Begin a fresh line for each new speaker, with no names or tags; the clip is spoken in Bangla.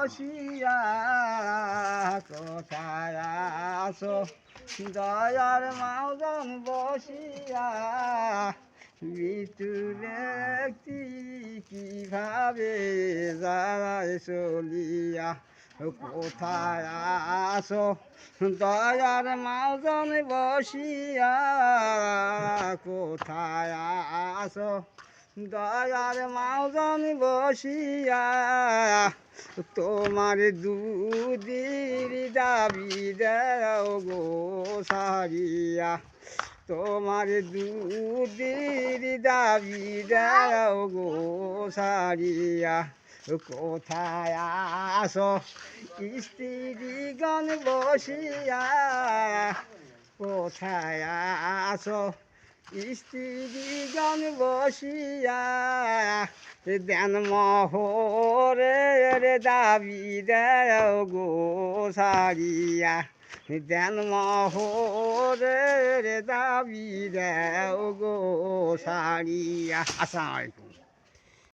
বসিয়া কোথায় আসো দয়ার মাওজন বসিয়া মৃত্যুরে কিভাবে যায় চলিয়া কোথায় আসো দয়ার মাওজন বসিয়া কোথায় আসো দয়ার মাওজন বসিয়া তোমার দুদির দাবি দেও গো সারিয়া তোমার দুদির দাবি দেও গো সারিয়া কোথায় আসো স্ত্রীগণ বসিয়া কোথায় আসো স্ত্রীগণ বসিয়া দেন মোহরের দাবি দেও গো সারিয়া দেন মোহরের দাবি দেও গো সারিয়া। আসসালামু আলাইকুম।